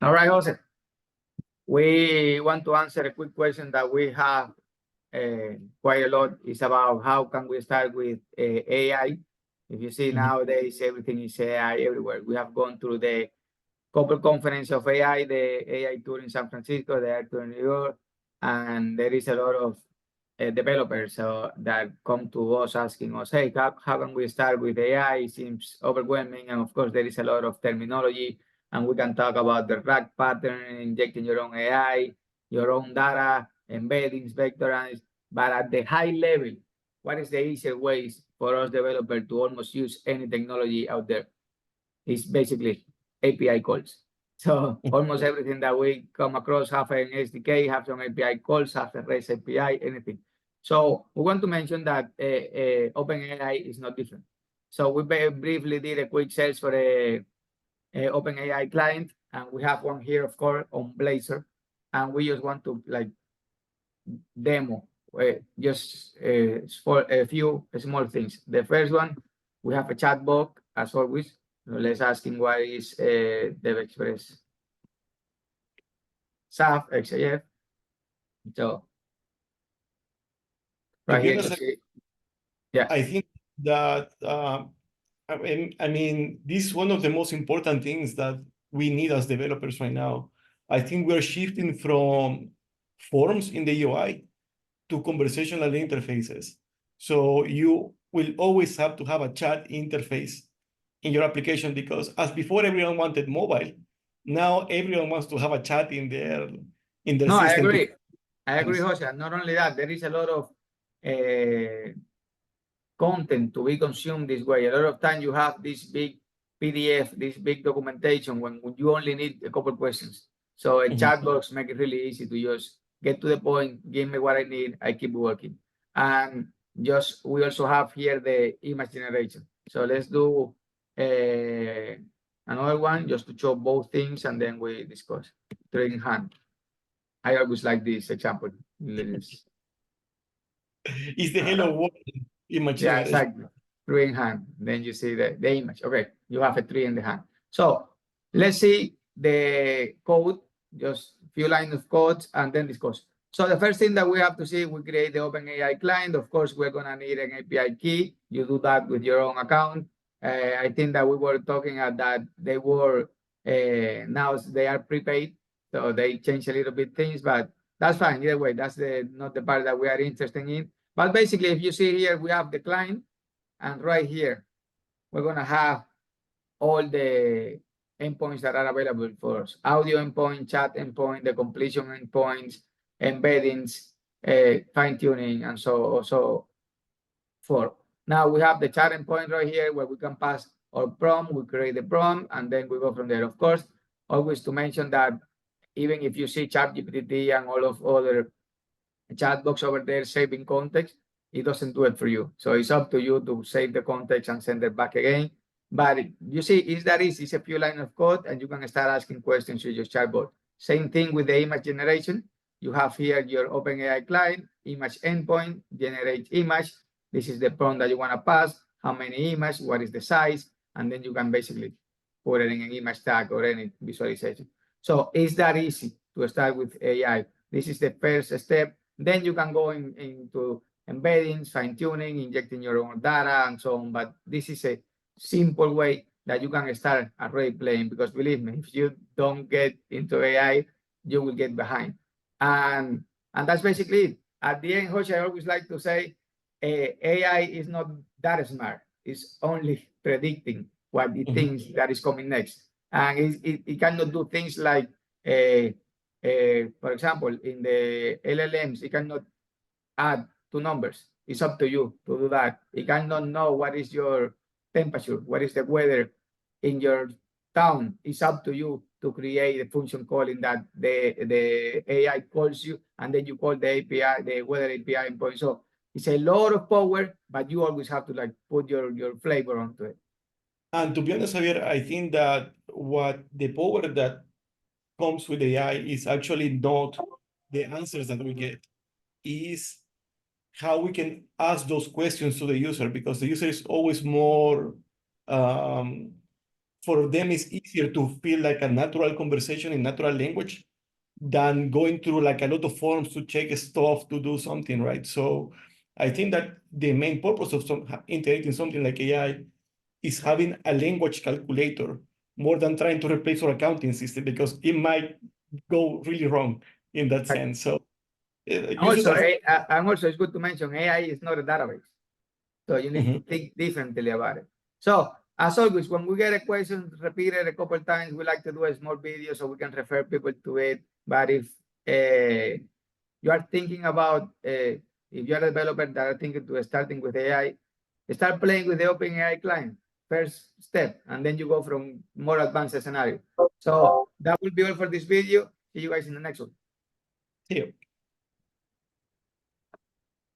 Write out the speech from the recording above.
All right, Jose. We want to answer a quick question that we have quite a lot. It's about how can we start with AI. If you see nowadays, everything is AI everywhere. We have gone through the couple conference of AI, the AI tour in San Francisco, the AI tour in New York, and there is a lot of developers that come to us asking us, hey, how can we start with AI? It seems overwhelming. And of course, there is a lot of terminology, and we can talk about the RAG pattern, injecting your own AI, your own data, embeddings, vectorize. But at the high level, what is the easier ways for us developers to almost use any technology out there? It's basically API calls. So almost everything that we come across have an SDK, have some API calls, have a REST API, anything. So we want to mention that OpenAI is not different. So we briefly did a quick search for a OpenAI client, and we have one here, of course, on Blazor, and we just want to like demo just for a few small things. The first one, we have a chatbot as always. Let's ask him what is DevExpress SAF XAF. So right here, you see, yeah. I think that I mean, this is one of the most important things that we need as developers right now. I think we're shifting from forms in the UI to conversational interfaces. So you will always have to have a chat interface in your application, because as before everyone wanted mobile, now everyone wants to have a chat in their No, system. I agree, Jose. Not only that, there is a lot of content to be consumed this way. A lot of time you have this big PDF, this big documentation when you only need a couple questions. So a chat box make it really easy to just get to the point, give me what I need, I keep working. And just we also have here the image generation. So let's do another one just to show both things, and then we discuss. Three in hand. I always like this example. It's the hello world image Yeah, generation. exactly. Three in hand. Then you see the image. Okay, you have a three in the hand. So let's see the code, just a few lines of code, and then discuss. So the first thing that we have to see, we create the OpenAI client. Of course, we're gonna need an API key. You do that with your own account. I think that we were talking that they were now they are prepaid, so they change a little bit things, but that's fine. Either way, that's not the part that we are interested in. But basically, if you see here, we have the client, and right here, we're gonna have all the endpoints that are available for us: audio endpoint, chat endpoint, the completion endpoints, embeddings, fine-tuning, and so forth. Now we have the chat endpoint right here where we can pass our prompt, we create the prompt, and then we go from there. Of course, always to mention that even if you see ChatGPT and all of other chat box over there saving context, it doesn't do it for you. So it's up to you to save the context and send it back again. But you see, it's that easy. It's a few lines of code, and you can start asking questions to your chatbot. Same thing with the image generation. You have here your OpenAI client, image endpoint, generate image. This is the prompt that you want to pass, how many images, what is the size, and then you can basically put it in an image tag or any visualization. So it's that easy to start with AI. This is the first step. Then you can go into embeddings, fine-tuning, injecting your own data, and so on. But this is a simple way that you can start already playing, because believe me, if you don't get into AI, you will get behind. And that's basically it. At the end, Jose, I always like to say AI is not that smart. It's only predicting what it thinks that is coming next. And it cannot do things like for example, in the LLMs, it cannot add two numbers. It's up to you to do that. It cannot know what is your temperature, what is the weather in your town. It's up to you to create a function calling that the AI calls you, and then you call the API, the weather API endpoint. So it's a lot of power, but you always have to like put your flavor onto it. And to be honest, Javier, I think that what the power that comes with AI is actually not the answers that we get, is how we can ask those questions to the user, because the user is always more for them it's easier to feel like a natural conversation in natural language than going through like a lot of forms to check stuff to do something, right? So I think that the main purpose of integrating something like AI is having a language calculator more than trying to replace our accounting system, because it might go really wrong in that Right. sense. So users Also, are and also it's good to mention AI is not a database. So you need to think differently about it. So as always, when we get a question repeated a couple of times, we like to do a small video so we can refer people to it. But if you are thinking about, if you're a developer that are thinking to starting with AI, start playing with the OpenAI client, first step, and then you go from more advanced scenario. So that will be all for this video. See you guys in the next one. here.